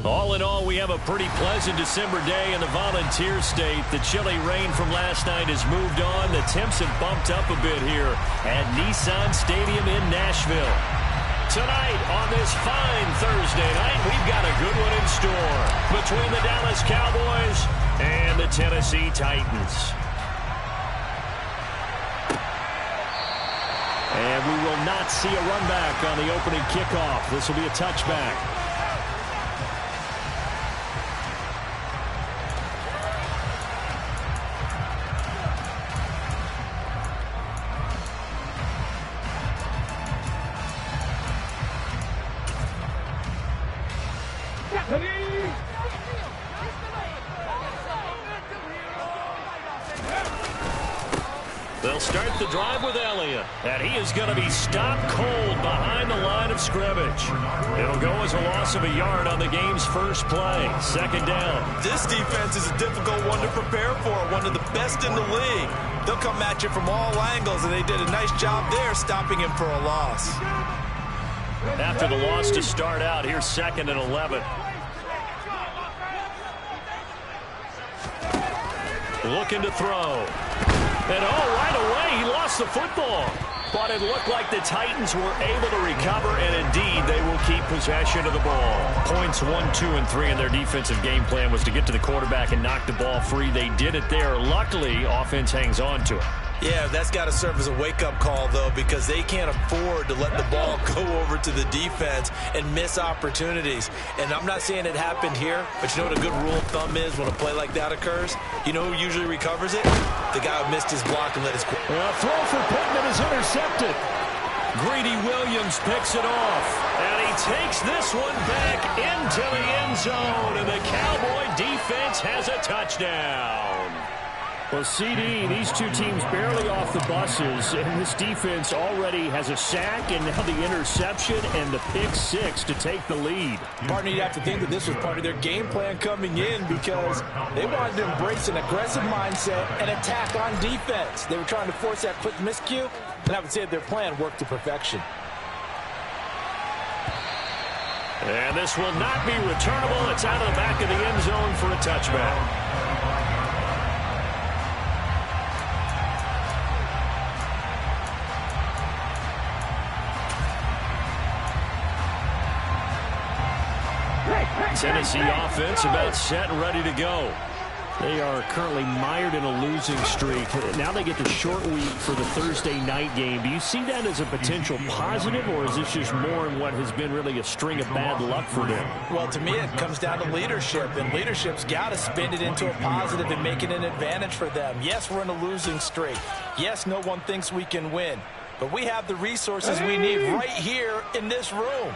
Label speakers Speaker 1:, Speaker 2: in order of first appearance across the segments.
Speaker 1: All in all, we have a pretty pleasant December day in the Volunteer State. The chilly rain from last night has moved on. The temps have bumped up a bit here at Nissan Stadium in Nashville. Tonight on this fine Thursday night, we've got a good one in store between the Dallas Cowboys and the Tennessee Titans. And we will not see a run back on the opening kickoff. This will be a touchback. They'll start the drive with Elliott, and he is going to be stopped cold behind the line of scrimmage. It'll go as a loss of a yard on the game's first play. Second down.
Speaker 2: This defense is a difficult one to prepare for, one of the best in the league. They'll come at you from all angles, and they did a nice job there stopping him for a loss.
Speaker 1: After the loss to start out, here's 2nd and 11. Looking to throw. And right away, he lost the football. But it looked like the Titans were able to recover, and indeed, they will keep possession of the ball. Points 1, 2, and 3 in their defensive game plan was to get to the quarterback and knock the ball free. They did it there. Luckily, offense hangs on to it.
Speaker 2: Yeah, that's got to serve as a wake-up call, though, because they can't afford to let the ball go over to the defense and miss opportunities. And I'm not saying it happened here, but you know what a good rule of thumb is when a play like that occurs? You know who usually recovers it? The guy who missed his block and let his...
Speaker 1: throw for Pittman is intercepted. Greedy Williams picks it off. And he takes this one back into the end zone. And the Cowboy defense has a touchdown. Well, CD, these two teams barely off the buses, and this defense already has a sack and now the interception and the pick six to take the lead.
Speaker 2: Partner, you'd have to think that this was part of their game plan coming in because they wanted to embrace an aggressive mindset and attack on defense. They were trying to force that quick miscue, and I would say their plan worked to perfection.
Speaker 1: And this will not be returnable. It's out of the back of the end zone for a touchback. Tennessee offense about set and ready to go. They are currently mired in a losing streak. Now they get the short week for the Thursday night game. Do you see that as a potential positive, or is this just more in what has been really a string of bad luck for them?
Speaker 2: Well, to me, it comes down to leadership, and leadership's got to spin it into a positive and make it an advantage for them. Yes, we're in a losing streak. Yes, no one thinks we can win, but we have the resources we need right here in this room.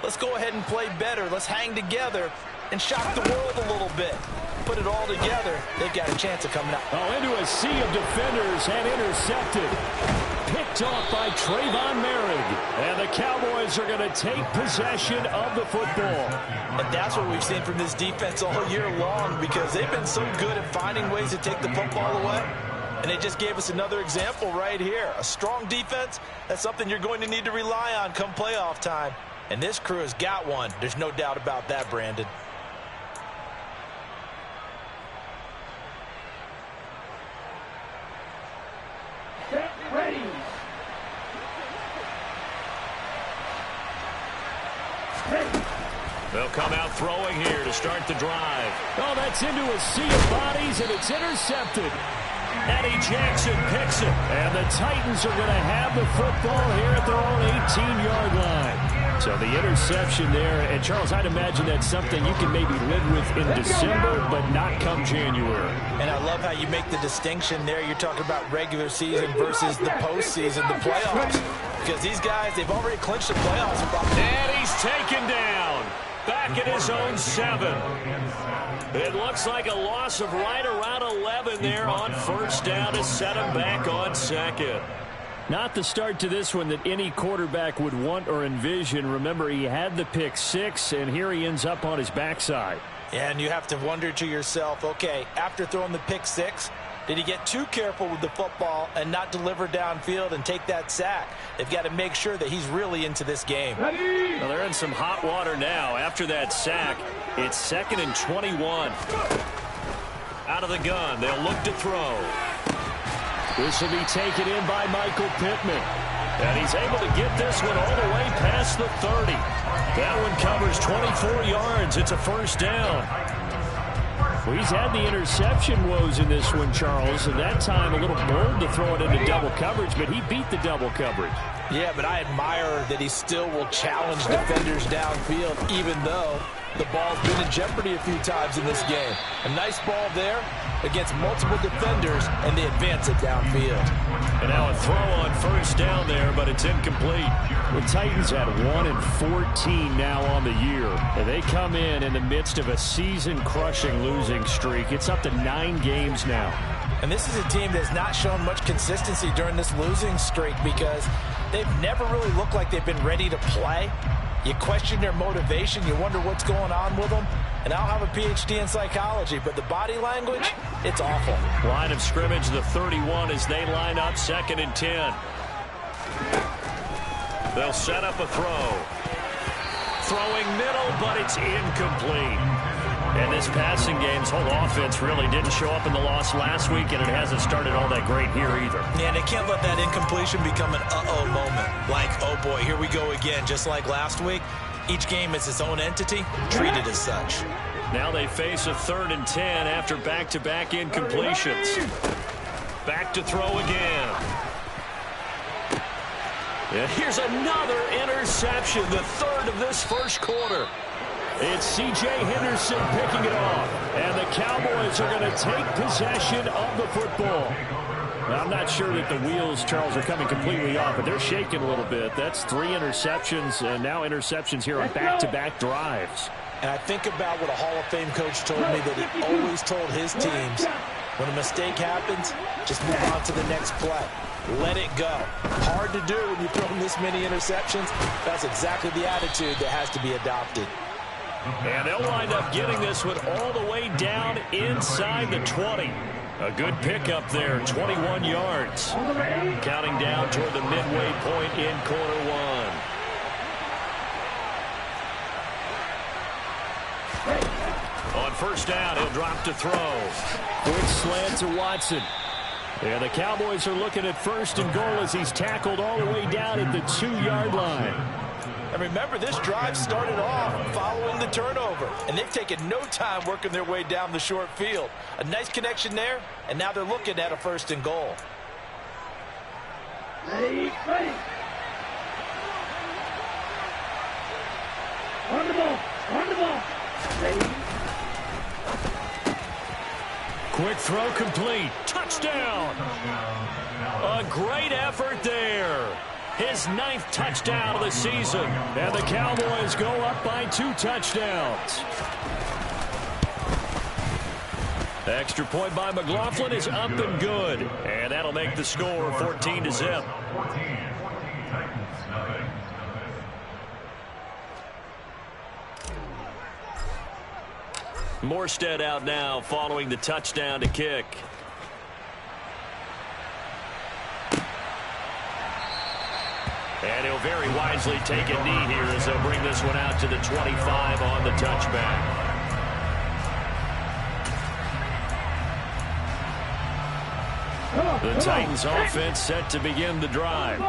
Speaker 2: Let's go ahead and play better. Let's hang together and shock the world a little bit. Put it all together. They've got a chance of coming out.
Speaker 1: Into a sea of defenders and intercepted. Picked off by Trayvon Merrick. And the Cowboys are going to take possession of the football.
Speaker 2: And that's what we've seen from this defense all year long because they've been so good at finding ways to take the football away. And they just gave us another example right here. A strong defense, that's something you're going to need to rely on come playoff time. And this crew has got one. There's no doubt about that, Brandon.
Speaker 3: Get ready.
Speaker 1: They'll come out throwing here to start the drive. Oh, that's into a sea of bodies, and it's intercepted. Eddie Jackson picks it. And the Titans are going to have the football here at their own 18-yard line. So the interception there, and Charles, I'd imagine that's something you can maybe live with in December, but not come January.
Speaker 2: And I love how you make the distinction there. You're talking about regular season versus the postseason, the playoffs. Because these guys, they've already clinched the playoffs.
Speaker 1: And he's taken down. Back at his own 7. It looks like a loss of right around 11 there on first down to set him back on second. Not the start to this one that any quarterback would want or envision. Remember, he had the pick 6, and here he ends up on his backside.
Speaker 2: Yeah, and you have to wonder to yourself, okay, after throwing the pick 6, did he get too careful with the football and not deliver downfield and take that sack? They've got to make sure that he's really into this game.
Speaker 1: Well, they're in some hot water now. After that sack, it's 2nd and 21. Out of the gun, they'll look to throw. This will be taken in by Michael Pittman. And he's able to get this one all the way past the 30. That one covers 24 yards. It's a first down. Well, he's had the interception woes in this one, Charles, and that time a little bold to throw it into double coverage, but he beat the double coverage.
Speaker 2: Yeah, but I admire that he still will challenge defenders downfield, even though the ball's been in jeopardy a few times in this game. A nice ball there against multiple defenders, and they advance it downfield.
Speaker 1: And now a throw on first down there, but it's incomplete. The Titans had 1 and 14 now on the year. And they come in the midst of a season-crushing losing streak. It's up to 9 games now.
Speaker 2: And this is a team that's not shown much consistency during this losing streak because they've never really looked like they've been ready to play. You question their motivation. You wonder what's going on with them. And I don't have a PhD in psychology, but the body language, it's awful.
Speaker 1: Line of scrimmage, the 31 as they line up 2nd and 10. They'll set up a throw. Throwing middle, but it's incomplete. And this passing game's whole offense really didn't show up in the loss last week, and it hasn't started all that great here either.
Speaker 2: Yeah, and they can't let that incompletion become an uh-oh moment. Like, oh boy, here we go again, just like last week. Each game is its own entity, treated as such.
Speaker 1: Now they face a 3rd and 10 after back-to-back incompletions. Back to throw again. And here's another interception, the 3rd of this first quarter. It's C.J. Henderson picking it off. And the Cowboys are going to take possession of the football. Now, I'm not sure that the wheels, Charles, are coming completely off, but they're shaking a little bit. That's 3 interceptions, and now interceptions here on back-to-back drives.
Speaker 2: And I think about what a Hall of Fame coach told me that he always told his teams, when a mistake happens, just move on to the next play. Let it go. Hard to do when you throw this many interceptions. That's exactly the attitude that has to be adopted.
Speaker 1: And they'll wind up getting this one all the way down inside the 20. A good pickup there, 21 yards. Counting down toward the midway point in quarter 1. On first down, he'll drop to throw. Quick slant to Watson. And the Cowboys are looking at 1st and goal as he's tackled all the way down at the 2-yard line.
Speaker 2: And remember, this drive started off following the turnover, and they've taken no time working their way down the short field. A nice connection there, and now they're looking at a 1st and goal.
Speaker 3: Ready. On the ball. Ready.
Speaker 1: Quick throw complete. Touchdown. A great effort there. His 9th touchdown of the season. And the Cowboys go up by 2 touchdowns. The extra point by McLaughlin is up and good. And that'll make the score 14-0. Morstead out now following the touchdown to kick. And he'll very wisely take a knee here as they'll bring this one out to the 25 on the touchback. The Titans offense set to begin the drive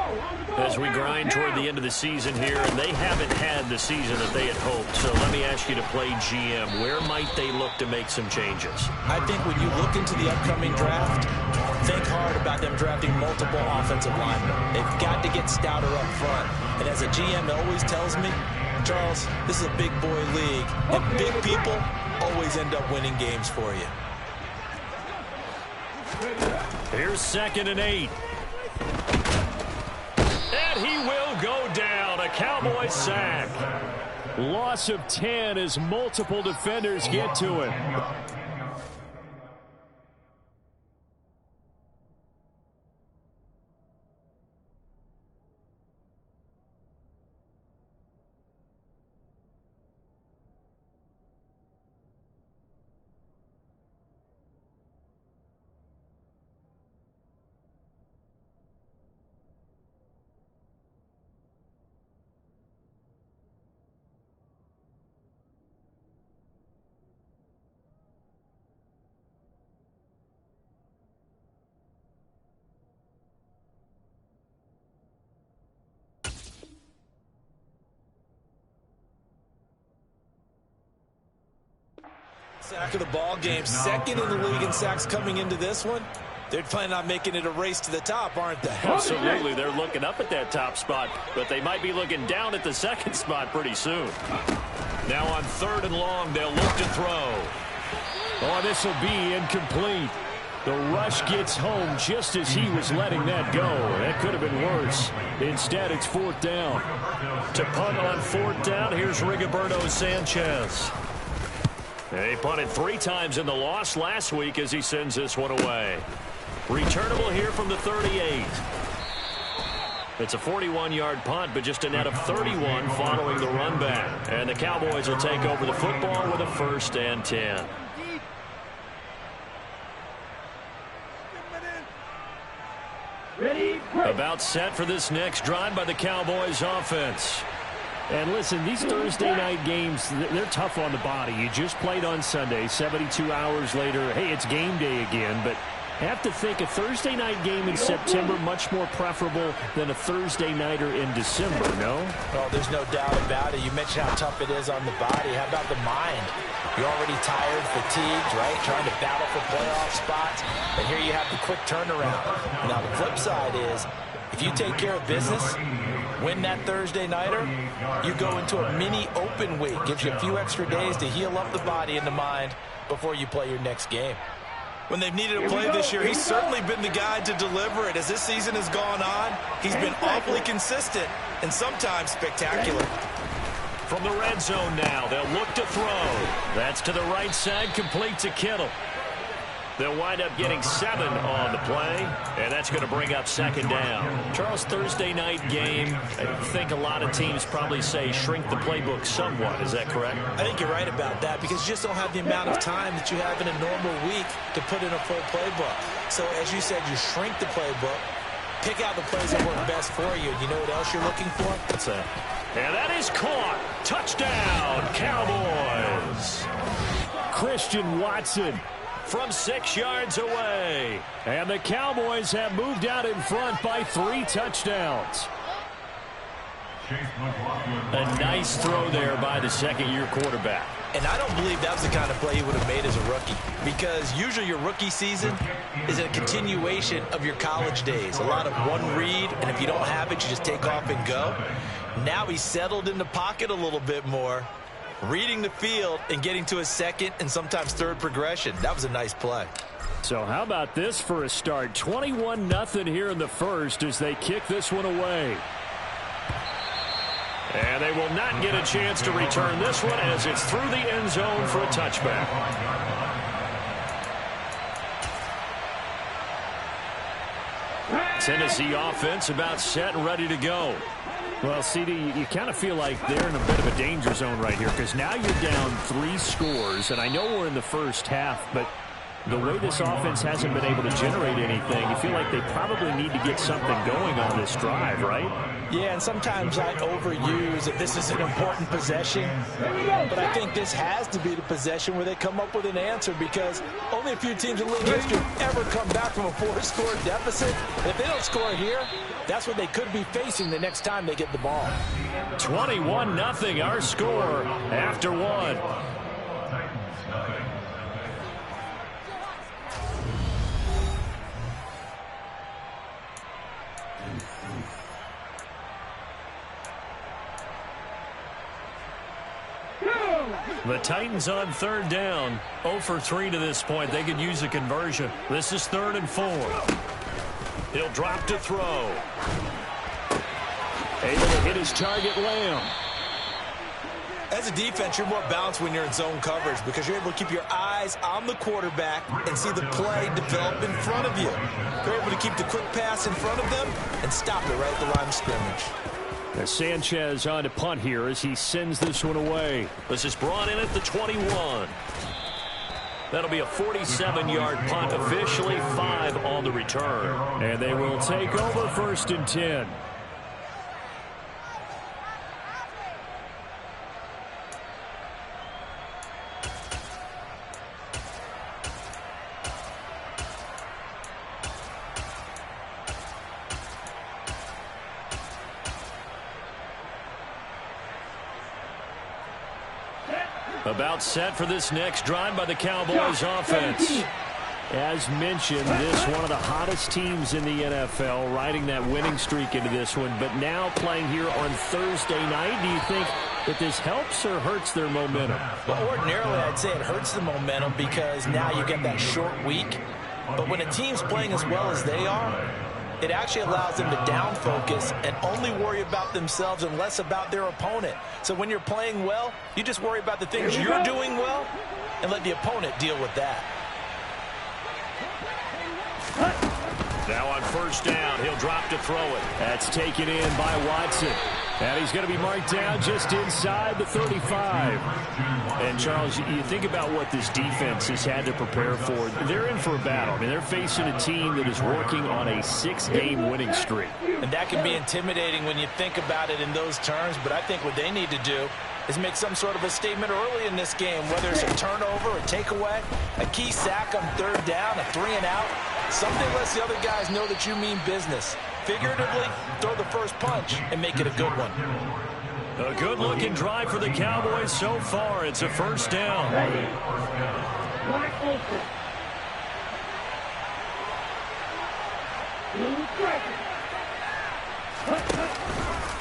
Speaker 1: as we grind toward the end of the season here, and they haven't had the season that they had hoped. So let me ask you to play GM. Where might they look to make some changes?
Speaker 2: I think when you look into the upcoming draft, think hard about them drafting multiple offensive linemen. They've got to get stouter up front. And as a GM always tells me, Charles, this is a big boy league, and big people always end up winning games for you.
Speaker 1: Here's 2nd and 8. And he will go down. A Cowboy sack. Loss of 10 as multiple defenders get to it.
Speaker 2: Sack of the ball game, 2nd in the league in sacks coming into this one. They're planning on making it a race to the top, aren't they?
Speaker 1: Absolutely. They're looking up at that top spot, but they might be looking down at the 2nd spot pretty soon. Now on 3rd and long, they'll look to throw. Oh, this will be incomplete. The rush gets home just as he was letting that go. That could have been worse. Instead, it's 4th down. To punt on 4th down, here's Rigoberto Sanchez. He punted 3 times in the loss last week as he sends this one away. Returnable here from the 38. It's a 41-yard punt, but just a net of 31 following the run back. And the Cowboys will take over the football with a 1st and 10.
Speaker 3: Ready,
Speaker 1: About set for this next drive by the Cowboys offense.
Speaker 4: And listen, these Thursday night games, they're tough on the body. You just played on Sunday, 72 hours later. Hey, it's game day again, but have to think a Thursday night game in September much more preferable than a Thursday nighter in December, no?
Speaker 2: Well, there's no doubt about it. You mentioned how tough it is on the body. How about the mind? You're already tired, fatigued, right? Trying to battle for playoff spots. And here you have the quick turnaround. Now, the flip side is, if you take care of business, win that Thursday nighter, you go into a mini open week. Gives you a few extra days to heal up the body and the mind before you play your next game. When they've needed a play this year, he's certainly been the guy to deliver it. As this season has gone on, he's been awfully consistent and sometimes spectacular.
Speaker 1: From the red zone now, they'll look to throw. That's to the right side, complete to Kittle. They'll wind up getting 7 on the play, and that's going to bring up 2nd down. Charles, Thursday night game, I think a lot of teams probably say shrink the playbook somewhat. Is that correct?
Speaker 2: I think you're right about that because you just don't have the amount of time that you have in a normal week to put in a full playbook. So, as you said, you shrink the playbook, pick out the plays that work best for you. And you know what else you're looking for?
Speaker 1: What's that? And that is caught. Touchdown, Cowboys.
Speaker 4: Christian Watson
Speaker 1: from 6 yards away.
Speaker 4: And the Cowboys have moved out in front by 3 touchdowns.
Speaker 1: A nice throw there by the 2nd-year quarterback.
Speaker 2: And I don't believe that was the kind of play he would have made as a rookie, because usually your rookie season is a continuation of your college days. A lot of one read, and if you don't have it, you just take off and go. Now he's settled in the pocket a little bit more, reading the field and getting to his 2nd and sometimes 3rd progression. That was a nice play.
Speaker 4: So how about this for a start? 21-0 here in the first as they kick this one away.
Speaker 1: And they will not get a chance to return this one as it's through the end zone for a touchback. Tennessee offense about set and ready to go.
Speaker 4: Well, CD, you kind of feel like they're in a bit of a danger zone right here because now you're down 3 scores, and I know we're in the first half, but the way this offense hasn't been able to generate anything, you feel like they probably need to get something going on this drive, right?
Speaker 2: Yeah, and sometimes I overuse that this is an important possession, but I think this has to be the possession where they come up with an answer because only a few teams in league history ever come back from a 4-score deficit. And if they don't score here, that's what they could be facing the next time they get the ball.
Speaker 1: 21-0 our score after 1. The Titans on third down. 0 for 3 to this point. They could use a conversion. This is 3rd and 4. He'll drop to throw.
Speaker 4: Able to hit his target, Lamb.
Speaker 2: As a defense, you're more balanced when you're in zone coverage because you're able to keep your eyes on the quarterback and see the play develop in front of you. You're able to keep the quick pass in front of them and stop it right at the line of scrimmage.
Speaker 4: As Sanchez on to punt here as he sends this one away.
Speaker 1: This is brought in at the 21. That'll be a 47-yard punt, officially 5 on the return.
Speaker 4: And they will take over 1st and 10.
Speaker 1: About set for this next drive by the Cowboys offense.
Speaker 4: As mentioned, this one of the hottest teams in the NFL, riding that winning streak into this one, but now playing here on Thursday night. Do you think that this helps or hurts their momentum?
Speaker 2: Well, ordinarily, I'd say it hurts the momentum because now you get that short week. But when a team's playing as well as they are, it actually allows them to down focus and only worry about themselves and less about their opponent. So when you're playing well, you just worry about the things you're doing well and let the opponent deal with that.
Speaker 1: Now on 1st down, he'll drop to throw it.
Speaker 4: That's taken in by Watson. And he's going to be marked down just inside the 35. And, Charles, you think about what this defense has had to prepare for. They're in for a battle. I mean, they're facing a team that is working on a 6-game winning streak.
Speaker 2: And that can be intimidating when you think about it in those terms. But I think what they need to do is make some sort of a statement early in this game, whether it's a turnover, a takeaway, a key sack on 3rd down, a 3-and-out. Something lets the other guys know that you mean business. Figuratively, throw the first punch and make it a good one.
Speaker 1: A good-looking drive for the Cowboys so far. It's a 1st down.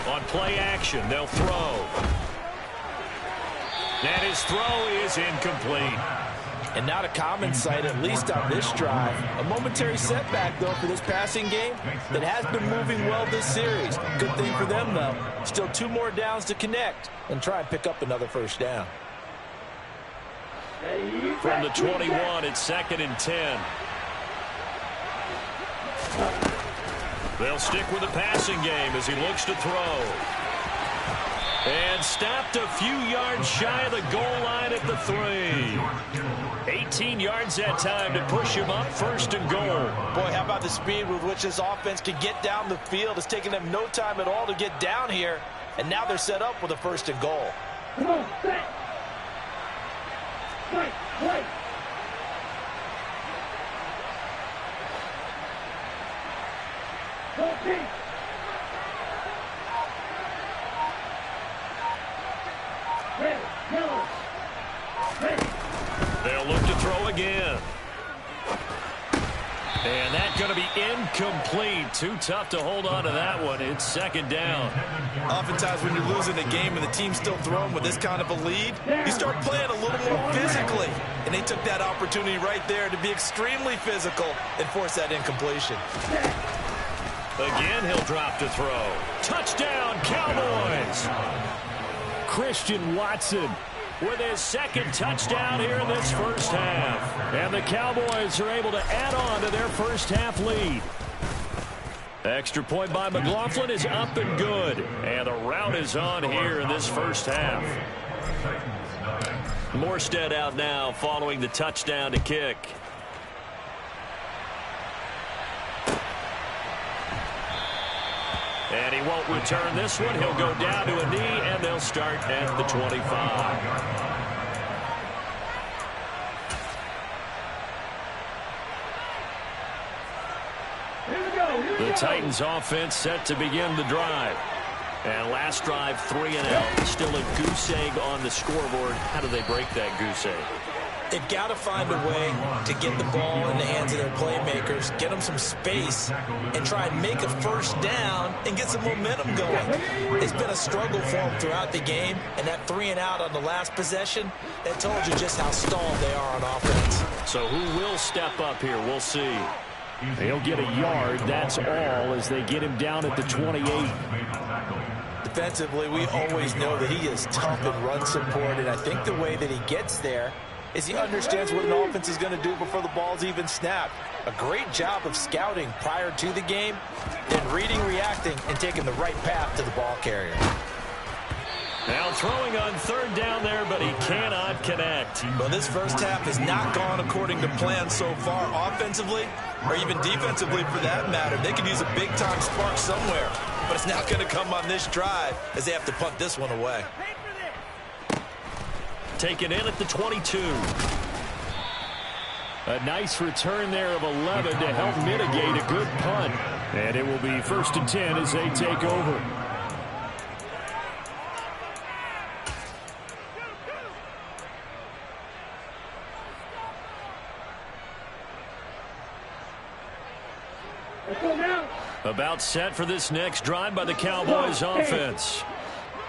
Speaker 1: On play action, they'll throw. And his throw is incomplete.
Speaker 2: And not a common sight, at least on this drive. A momentary setback, though, for this passing game that has been moving well this series. Good thing for them, though. Still 2 more downs to connect and try and pick up another 1st down.
Speaker 1: From the 21, it's 2nd and 10. They'll stick with the passing game as he looks to throw. And stopped a few yards shy of the goal line at the 3. 18 yards that time to push him up 1st and goal.
Speaker 2: Boy, how about the speed with which this offense can get down the field? It's taken them no time at all to get down here. And now they're set up with a 1st and goal.
Speaker 3: Come on, set. Fight, fight. Okay. Ready, yellow. Ready.
Speaker 1: They'll look to throw again. And that's going to be incomplete. Too tough to hold on to that one. It's 2nd down.
Speaker 2: Oftentimes when you're losing a game and the team's still throwing with this kind of a lead, you start playing a little more physically. And they took that opportunity right there to be extremely physical and force that incompletion.
Speaker 1: Again, he'll drop to throw. Touchdown, Cowboys!
Speaker 4: Christian Watson
Speaker 1: with his 2nd touchdown here in this 1st half.
Speaker 4: And the Cowboys are able to add on to their 1st half lead.
Speaker 1: Extra point by McLaughlin is up and good. And the route is on here in this 1st half. Morstead out now following the touchdown to kick. And he won't return this one. He'll go down to a knee, and they'll start at the 25. The Titans offense set to begin the drive. And last drive, 3-and-out. Still a goose egg on the scoreboard. How do they break that goose egg?
Speaker 2: They've got to find a way to get the ball in the hands of their playmakers, get them some space, and try and make a first down and get some momentum going. It's been a struggle for them throughout the game, and that 3-and-out on the last possession, that told you just how stalled they are on offense.
Speaker 4: So who will step up here? We'll see. He'll get a yard, that's all, as they get him down at the 28.
Speaker 2: Defensively, we always know that he is tough in run support, and I think the way that he gets there is he understands what an offense is going to do before the ball's even snapped. A great job of scouting prior to the game, then reading, reacting, and taking the right path to the ball carrier.
Speaker 1: Now throwing on third down there, but he cannot connect.
Speaker 2: Well, this first half has not gone according to plan so far offensively, or even defensively for that matter. They could use a big-time spark somewhere, but it's not going to come on this drive as they have to punt this one away.
Speaker 1: Taken in at the 22.
Speaker 4: A nice return there of 11 to help mitigate a good punt. And it will be 1st and 10 as they take over. About set for this next drive by the Cowboys offense.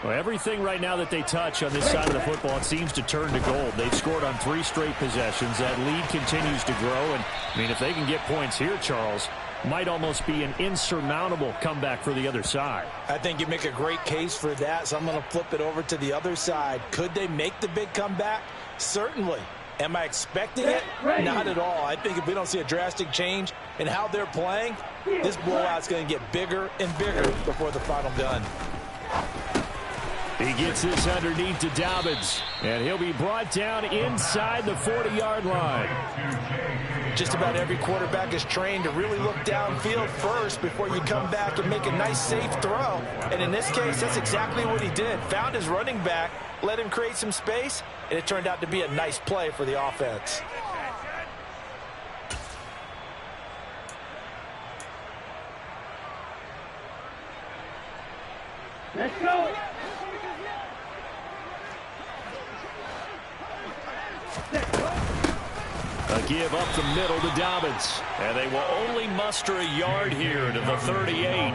Speaker 4: Well, everything right now that they touch on this side of the football, it seems to turn to gold. They've scored on 3 straight possessions. That lead continues to grow. And, I mean, if they can get points here, Charles, might almost be an insurmountable comeback for the other side.
Speaker 2: I think you make a great case for that, so I'm going to flip it over to the other side. Could they make the big comeback? Certainly. Am I expecting it? Not at all. I think if we don't see a drastic change in how they're playing, this blowout's going to get bigger and bigger before the final gun.
Speaker 4: He gets this underneath to Dobbins, and he'll be brought down inside the 40-yard line.
Speaker 2: Just about every quarterback is trained to really look downfield first before you come back and make a nice, safe throw. And in this case, that's exactly what he did. Found his running back, let him create some space, and it turned out to be a nice play for the offense.
Speaker 3: Let's go.
Speaker 4: A give up the middle to Dobbins.
Speaker 1: And they will only muster a yard here to the 38.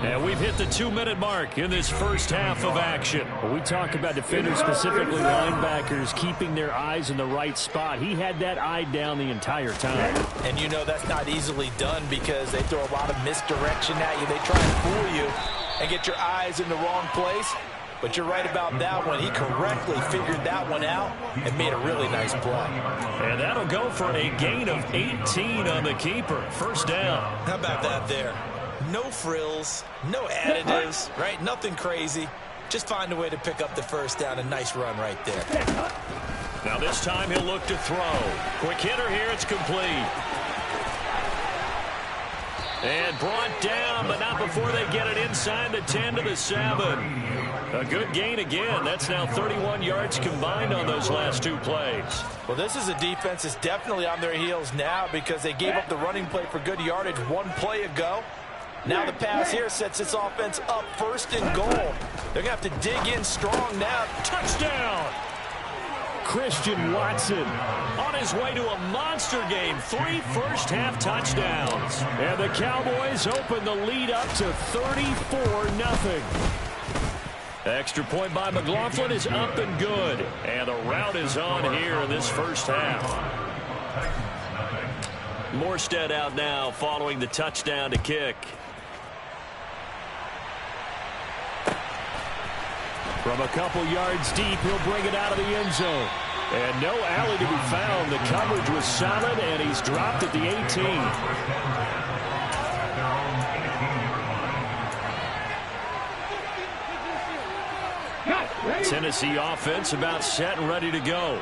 Speaker 1: And we've hit the 2-minute mark in this first half of action.
Speaker 4: When we talk about defenders, specifically linebackers, keeping their eyes in the right spot. He had that eye down the entire time.
Speaker 2: And you know that's not easily done because they throw a lot of misdirection at you. They try and fool you and get your eyes in the wrong place. But you're right about that one. He correctly figured that one out and made a really nice play.
Speaker 1: And that'll go for a gain of 18 on the keeper. First down.
Speaker 2: How about that there? No frills, no additives, right? Nothing crazy. Just find a way to pick up the first down. A nice run right there.
Speaker 1: Now this time he'll look to throw. Quick hitter here. It's complete. And brought down, but not before they get it inside the 10 to the 7. A good gain again. That's now 31 yards combined on those last 2 plays.
Speaker 2: Well, this is a defense that's definitely on their heels now because they gave up the running play for good yardage 1 play ago. Now the pass here sets this offense up 1st and goal. They're going to have to dig in strong now.
Speaker 1: Touchdown!
Speaker 4: Christian Watson
Speaker 1: on his way to a monster game. 3 first-half touchdowns.
Speaker 4: And the Cowboys open the lead up to 34-0.
Speaker 1: Extra point by McLaughlin is up and good. And the route is on here in this first half. Morstead out now following the touchdown to kick.
Speaker 4: From a couple yards deep, he'll bring it out of the end zone. And no alley to be found. The coverage was solid, and he's dropped at the 18. Tennessee offense about set and ready to go.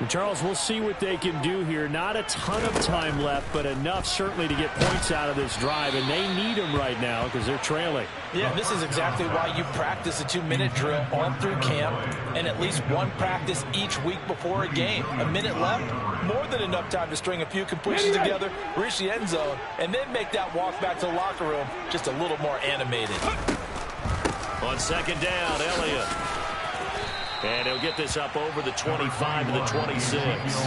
Speaker 4: And Charles, we'll see what they can do here. Not a ton of time left, but enough certainly to get points out of this drive. And they need them right now because they're trailing.
Speaker 2: Yeah, this is exactly why you practice a 2-minute drill on through camp and at least 1 practice each week before a game. A minute left, more than enough time to string a few completions together, reach the end zone, and then make that walk back to the locker room just a little more animated.
Speaker 1: On 2nd down, Elliott. And he'll get this up over the 25 to the 26.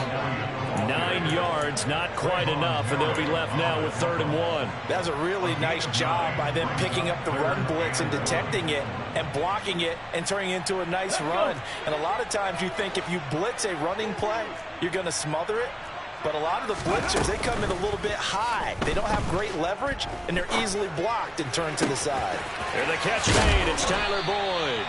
Speaker 1: 9 yards, not quite enough, and they'll be left now with 3rd and 1.
Speaker 2: That's a really nice job by them picking up the run blitz and detecting it and blocking it and turning it into a nice run. And a lot of times you think if you blitz a running play, you're going to smother it. But a lot of the blitzers, they come in a little bit high. They don't have great leverage, and they're easily blocked and turned to the side.
Speaker 1: And the catch made. It's Tyler Boyd.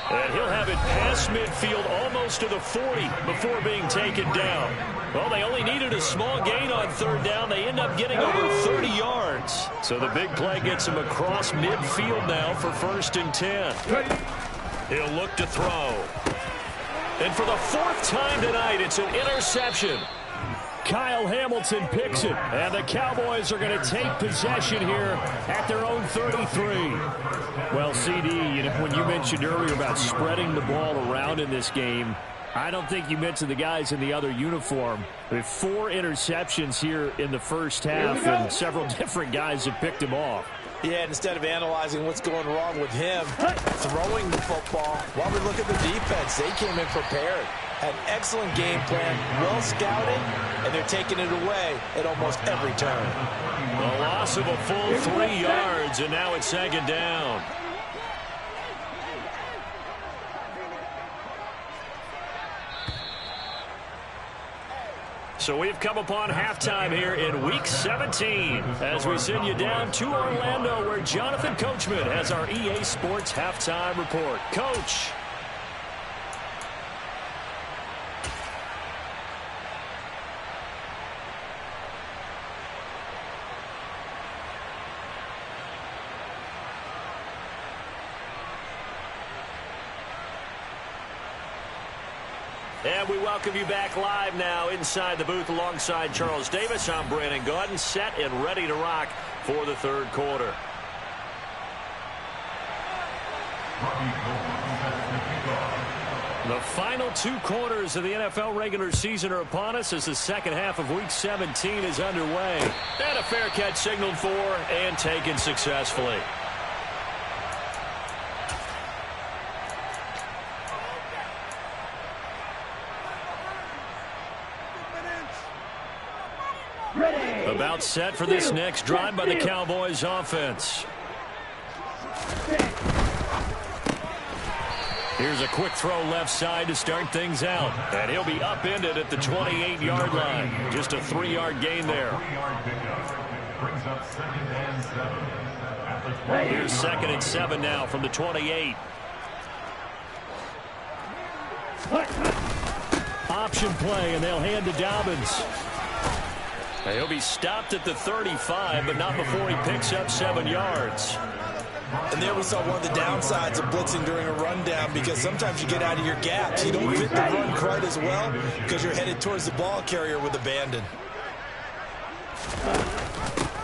Speaker 1: And he'll have it past midfield almost to the 40 before being taken down. Well, they only needed a small gain on 3rd down. They end up getting over 30 yards. So the big play gets him across midfield now for 1st and 10. He'll look to throw. And for the 4th time tonight, it's an interception.
Speaker 4: Kyle Hamilton picks it, and the Cowboys are going to take possession here at their own 33. Well, CD, when you mentioned earlier about spreading the ball around in this game, I don't think you mentioned the guys in the other uniform. With 4 interceptions here in the first half, and several different guys have picked him off.
Speaker 2: Yeah, instead of analyzing what's going wrong with him throwing the football, while we look at the defense, they came in prepared. Had an excellent game plan, well scouted, and they're taking it away at almost every turn.
Speaker 1: A loss of a full 3 yards, and now it's 2nd down. So we've come upon halftime here in Week 17 as we send you down to Orlando, where Jonathan Coachman has our EA Sports Halftime Report. Coach. And we welcome you back live now inside the booth alongside Charles Davis. I'm Brandon Gaudin, set and ready to rock for the 3rd quarter. The final 2 quarters of the NFL regular season are upon us as the 2nd half of Week 17 is underway. And a fair catch signaled for and taken successfully. About set for this next drive by the Cowboys offense. Here's a quick throw left side to start things out. And he'll be upended at the 28-yard line. Just a 3-yard gain there. Here's 2nd and 7 now from the 28. Option play, and they'll hand to Dobbins. He'll be stopped at the 35, but not before he picks up 7 yards.
Speaker 2: And there we saw one of the downsides of blitzing during a rundown, because sometimes you get out of your gaps. You don't fit the run quite as well because you're headed towards the ball carrier with abandon.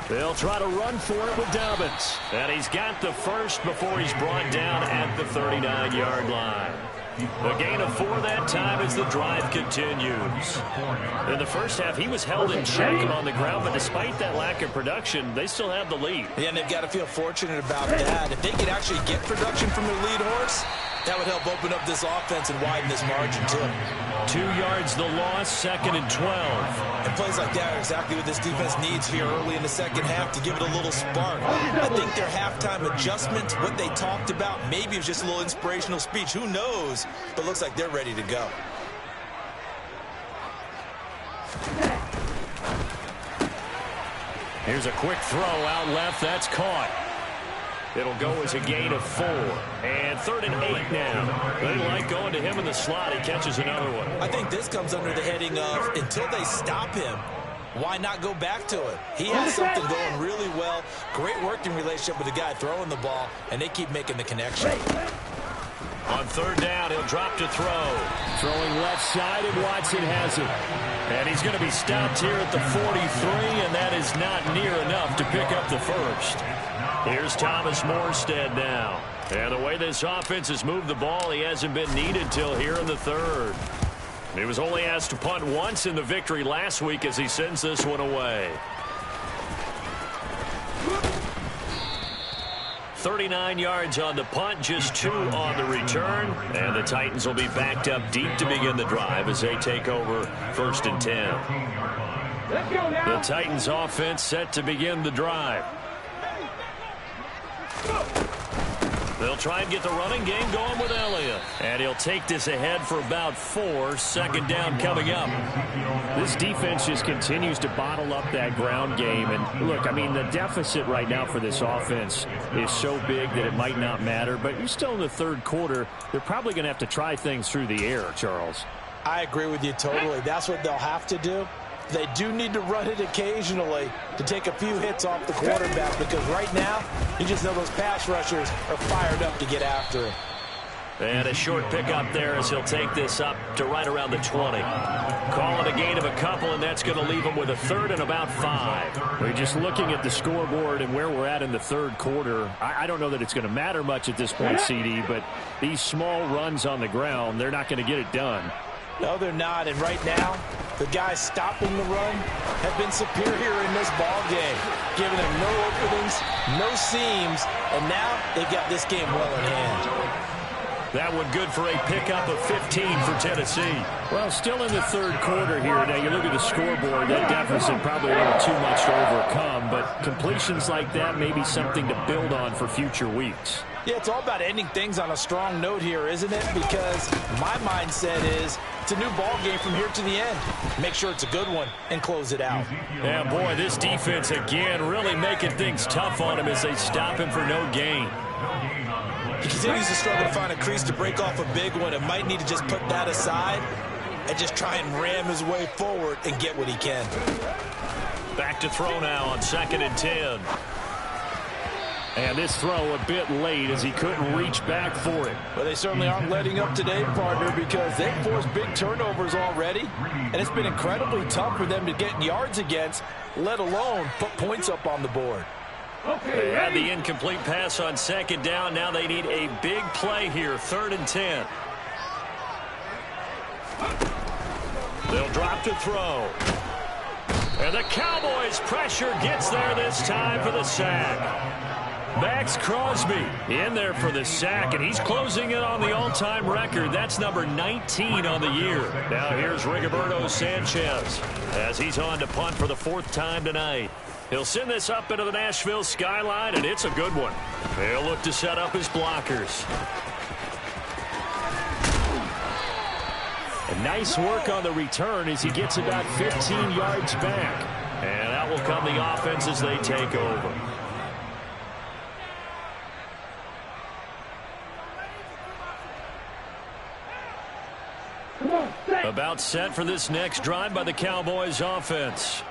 Speaker 1: They'll try to run for it with Dobbins. And he's got the first before he's brought down at the 39-yard line. A gain of 4 that time as the drive continues. In the first half, he was held in check on the ground, but despite that lack of production, they still have the lead.
Speaker 2: Yeah, and they've got to feel fortunate about that. If they could actually get production from their lead horse, that would help open up this offense and widen this margin, too.
Speaker 1: 2 yards the loss, 2nd and 12.
Speaker 2: And plays like that are exactly what this defense needs here early in the second half to give it a little spark. I think their halftime adjustment, what they talked about, maybe it was just a little inspirational speech. Who knows? But looks like they're ready to go.
Speaker 1: Here's a quick throw out left. That's caught. It'll go as a gain of 4. And 3rd and 8 now. They like going to him in the slot. He catches another one.
Speaker 2: I think this comes under the heading of, until they stop him, why not go back to it? He has something going really well. Great working relationship with the guy throwing the ball, and they keep making the connection.
Speaker 1: On 3rd down, he'll drop to throw.
Speaker 4: Throwing left side, and Watson has it.
Speaker 1: And he's going to be stopped here at the 43, and that is not near enough to pick up the first. Here's Thomas Morstead now. And the way this offense has moved the ball, he hasn't been needed till here in the 3rd. He was only asked to punt once in the victory last week as he sends this one away. 39 yards on the punt, just 2 on the return. And the Titans will be backed up deep to begin the drive as they take over 1st and 10.
Speaker 3: Let's go now.
Speaker 1: The Titans offense set to begin the drive. They'll try and get the running game going with Elliott. And he'll take this ahead for about 4. 2nd down coming up.
Speaker 4: This defense just continues to bottle up that ground game. And look, I mean, the deficit right now for this offense is so big that it might not matter. But you're still in the 3rd quarter. They're probably going to have to try things through the air, Charles.
Speaker 2: I agree with you totally. That's what they'll have to do. They do need to run it occasionally to take a few hits off the quarterback, because right now, you just know those pass rushers are fired up to get after him.
Speaker 1: And a short pickup there as he'll take this up to right around the 20. Call it a gain of a couple, and that's going to leave him with a 3rd and about 5.
Speaker 4: We're just looking at the scoreboard and where we're at in the 3rd quarter. I don't know that it's going to matter much at this point, CD, but these small runs on the ground, they're not going to get it done.
Speaker 2: No, they're not. And right now, the guys stopping the run have been superior in this ball game, giving them no openings, no seams, and now they've got this game well in hand.
Speaker 1: That one good for a pickup of 15 for Tennessee.
Speaker 4: Well, still in the 3rd quarter here. Now, you look at the scoreboard, that deficit probably a little too much to overcome, but completions like that may be something to build on for future weeks.
Speaker 2: Yeah, it's all about ending things on a strong note here, isn't it? Because my mindset is it's a new ball game from here to the end. Make sure it's a good one and close it out.
Speaker 1: Yeah, boy, this defense again really making things tough on him as they stop him for no gain.
Speaker 2: He continues to struggle to find a crease to break off a big one and might need to just put that aside and just try and ram his way forward and get what he can.
Speaker 1: Back to throw now on 2nd and 10.
Speaker 4: And this throw a bit late as he couldn't reach back for it.
Speaker 2: But they certainly aren't letting up today, partner, because they've forced big turnovers already. And it's been incredibly tough for them to get yards against, let alone put points up on the board.
Speaker 1: They had the incomplete pass on 2nd down. Now they need a big play here, 3rd and 10. They'll drop to throw. And the Cowboys' pressure gets there this time for the sack. Max Crosby in there for the sack, and he's closing in on the all-time record. That's number 19 on the year. Now here's Rigoberto Sanchez as he's on to punt for the 4th time tonight. He'll send this up into the Nashville skyline, and it's a good one. They'll look to set up his blockers.
Speaker 4: And nice work on the return as he gets about 15 yards back.
Speaker 1: And out will come the offense as they take over. About set for this next drive by the Cowboys offense.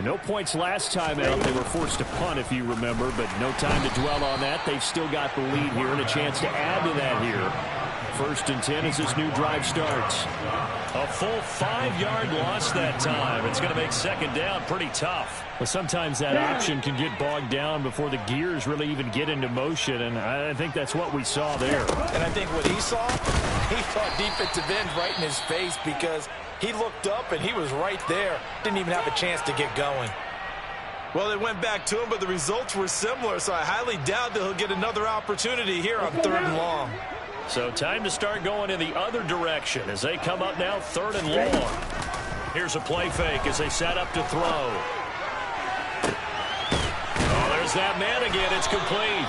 Speaker 4: No points last time out. They were forced to punt, if you remember, but no time to dwell on that. They've still got the lead here and a chance to add to that here. 1st and 10 as this new drive starts.
Speaker 1: A full 5-yard loss that time. It's going to make 2nd down pretty tough.
Speaker 4: Well, sometimes that option can get bogged down before the gears really even get into motion, and I think that's what we saw there.
Speaker 2: And I think what he saw defensive end right in his face, because he looked up and he was right there. Didn't even have a chance to get going. Well, they went back to him, but the results were similar, so I highly doubt that he'll get another opportunity here on 3rd and long.
Speaker 1: So time to start going in the other direction as they come up now 3rd and long. Here's a play fake as they set up to throw. Oh, there's that man again. It's complete.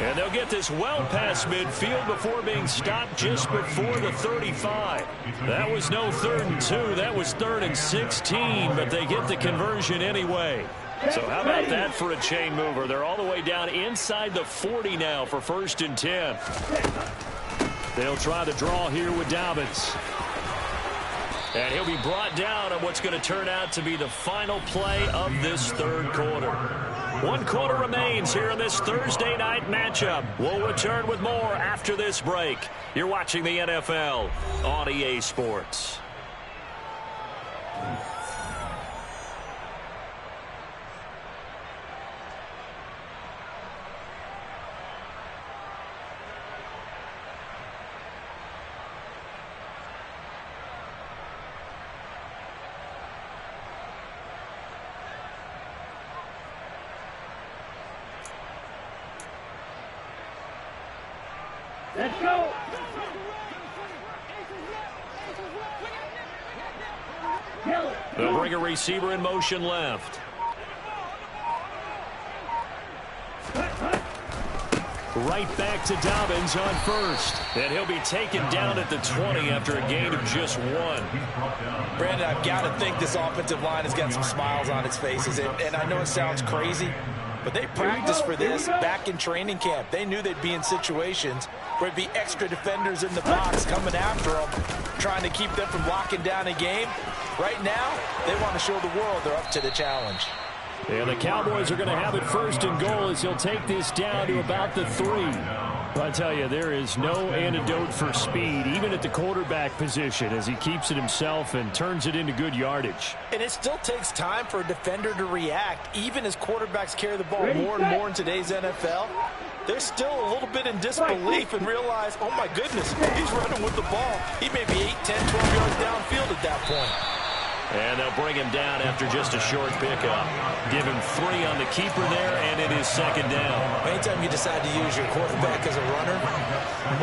Speaker 1: And they'll get this well past midfield before being stopped just before the 35. That was no 3rd and 2. That was 3rd and 16, but they get the conversion anyway. So how about that for a chain mover? They're all the way down inside the 40 now for 1st and 10. They'll try the draw here with Dobbins. And he'll be brought down on what's going to turn out to be the final play of this 3rd quarter. 1 quarter remains here in this Thursday night matchup. We'll return with more after this break. You're watching the NFL on EA Sports.
Speaker 3: Let's go.
Speaker 1: They'll bring a receiver in motion left. Right back to Dobbins on first. And he'll be taken down at the 20 after a gain of just 1.
Speaker 2: Brandon, I've got to think this offensive line has got some smiles on its faces. And I know it sounds crazy, but they practiced for this back in training camp. They knew they'd be in situations where it'd be extra defenders in the box coming after them, trying to keep them from locking down a game. Right now, they want to show the world they're up to the challenge.
Speaker 4: And the Cowboys are going to have it first and goal as he'll take this down to about the 3. I tell you, there is no antidote for speed, even at the quarterback position, as he keeps it himself and turns it into good yardage.
Speaker 2: And it still takes time for a defender to react, even as quarterbacks carry the ball more and more in today's NFL. They're still a little bit in disbelief and realize, oh my goodness, he's running with the ball. He may be 8, 10, 12 yards downfield at that point.
Speaker 1: And they'll bring him down after just a short pickup. Give him 3 on the keeper there, and it is second down.
Speaker 2: Anytime you decide to use your quarterback as a runner,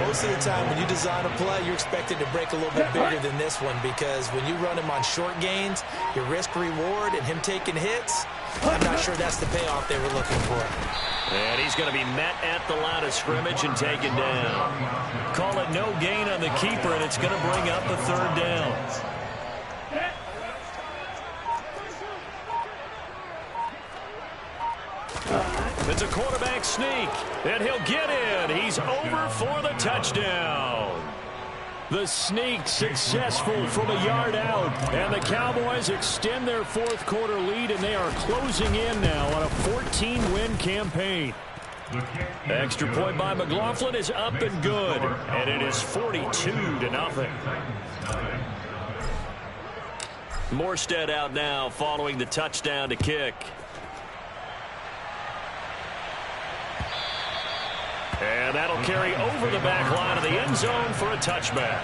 Speaker 2: most of the time when you design a play, you're expected to break a little bit bigger than this one, because when you run him on short gains, your risk-reward and him taking hits, I'm not sure that's the payoff they were looking for.
Speaker 1: And he's going to be met at the line of scrimmage and taken down. Call it no gain on the keeper, and it's going to bring up a third down. It's a quarterback sneak, and he'll get in. He's over for the touchdown. The sneak successful from a yard out, and the Cowboys extend their fourth quarter lead, and they are closing in now on a 14-win campaign. Extra point by McLaughlin is up and good, and it is 42-0. Morstead out now following the touchdown to kick. And that'll carry over the back line of the end zone for a touchback.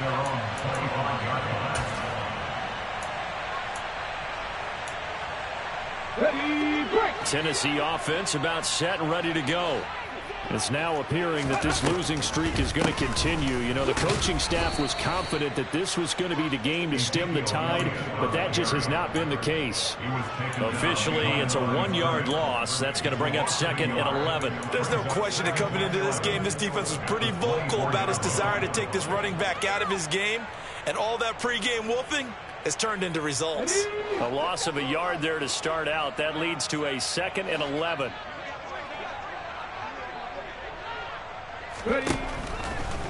Speaker 1: Tennessee offense about set and ready to go. It's now appearing that this losing streak is going to continue. You know, the coaching staff was confident that this was going to be the game to stem the tide, but that just has not been the case. Officially, it's a 1-yard loss. That's going to bring up second and 11.
Speaker 2: There's no question that coming into this game, this defense was pretty vocal about its desire to take this running back out of his game, and all that pregame wolfing has turned into results.
Speaker 1: A loss of a yard there to start out. That leads to a second and 11.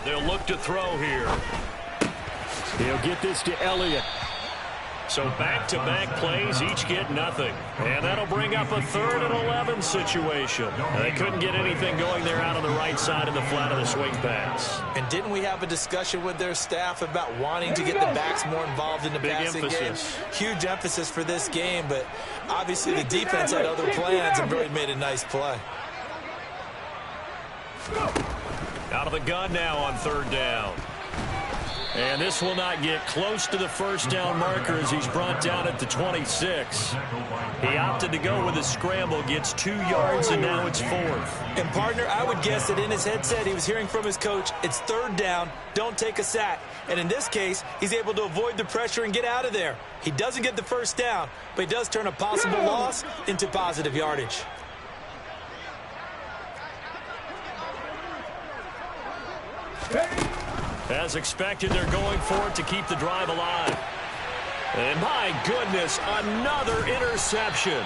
Speaker 1: They'll look to throw here.
Speaker 4: He'll get this to Elliott.
Speaker 1: So back-to-back plays, each get nothing. And that'll bring up a 3rd and 11 situation. They couldn't get anything going there out on the right side of the flat of the swing pass.
Speaker 2: And didn't we have a discussion with their staff about wanting to get the backs more involved in the passing game? Huge emphasis for this game, but obviously the defense had other plans and really made a nice play.
Speaker 1: Out of the gun now on 3rd down. And this will not get close to the first down marker as he's brought down at the 26. He opted to go with a scramble, gets 2 yards, and now it's 4th.
Speaker 2: And, partner, I would guess that in his headset he was hearing from his coach, it's 3rd down, don't take a sack. And in this case, he's able to avoid the pressure and get out of there. He doesn't get the first down, but he does turn a possible loss into positive yardage.
Speaker 1: As expected, they're going for it to keep the drive alive. And my goodness, another interception.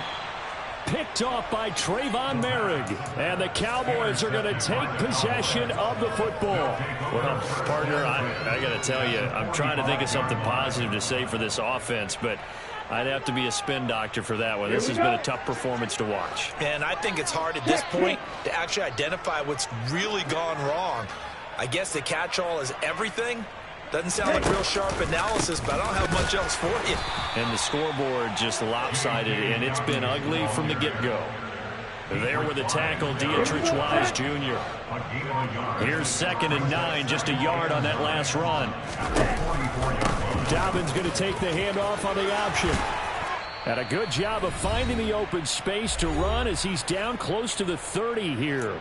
Speaker 4: Picked off by Trayvon Merrick. And the Cowboys are going to take possession of the football.
Speaker 1: Well, partner, I got to tell you, I'm trying to think of something positive to say for this offense, but I'd have to be a spin doctor for that one. This has been a tough performance to watch.
Speaker 2: And I think it's hard at this point to actually identify what's really gone wrong. I guess the catch-all is everything. Doesn't sound like real sharp analysis, but I don't have much else for you.
Speaker 1: And the scoreboard just lopsided, and it's been ugly from the get-go. There with the tackle, Dietrich Wise Jr. Here's 2nd and 9, just a yard on that last run.
Speaker 4: Dobbins going to take the handoff on the option. And a good job of finding the open space to run as he's down close to the 30 here.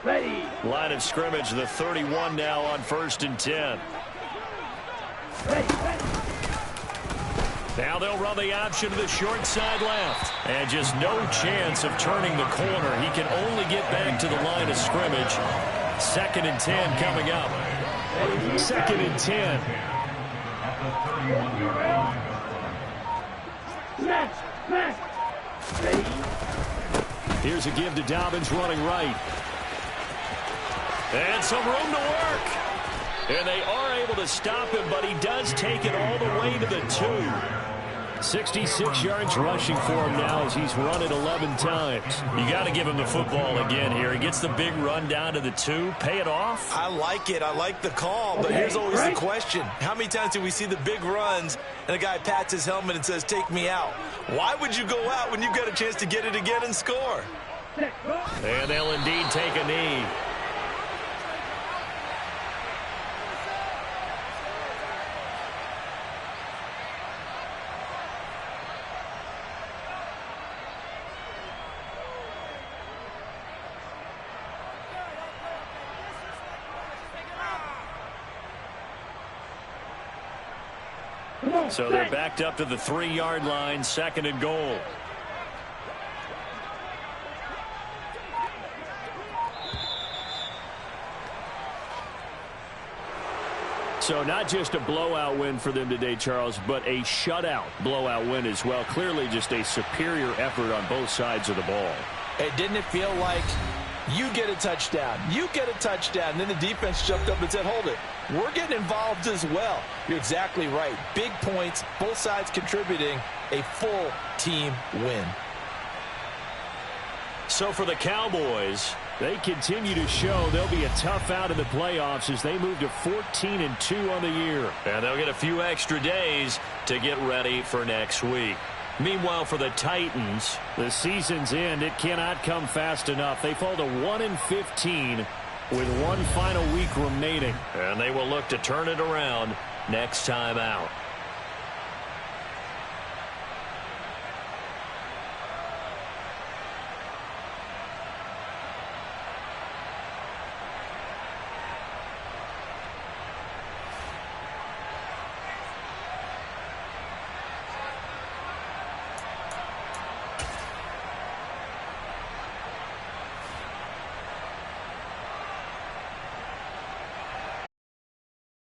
Speaker 3: Ready.
Speaker 1: Line of scrimmage, the 31 now on 1st and 10.
Speaker 3: Ready.
Speaker 1: Now they'll run the option to the short side left. And just no chance of turning the corner. He can only get back to the line of scrimmage. 2nd and 10 coming up.
Speaker 4: 2nd and 10.
Speaker 3: Smash. Smash. Ready.
Speaker 1: Here's a give to Dobbins running right. And some room to work. And they are able to stop him, but he does take it all the way to the 2. 66 yards rushing for him now as he's run it 11 times. You got to give him the football again here. He gets the big run down to the 2. Pay it off.
Speaker 2: I like it. I like the call. But here's always the question. How many times do we see the big runs and a guy pats his helmet and says, take me out? Why would you go out when you've got a chance to get it again and score?
Speaker 1: And they'll indeed take a knee. So they're backed up to the 3-yard line, 2nd and goal. So not just a blowout win for them today, Charles, but a shutout blowout win as well. Clearly just a superior effort on both sides of the ball.
Speaker 2: Hey, didn't it feel like you get a touchdown, you get a touchdown, and then the defense jumped up and said, hold it. We're getting involved as well. You're exactly right. Big points, both sides contributing, a full team win.
Speaker 1: So for the Cowboys,
Speaker 4: they continue to show they'll be a tough out in the playoffs as they move to 14-2 on the year.
Speaker 1: And they'll get a few extra days to get ready for next week. Meanwhile, for the Titans,
Speaker 4: the season's end, it cannot come fast enough. They fall to 1-15 with one final week remaining.
Speaker 1: And they will look to turn it around next time out.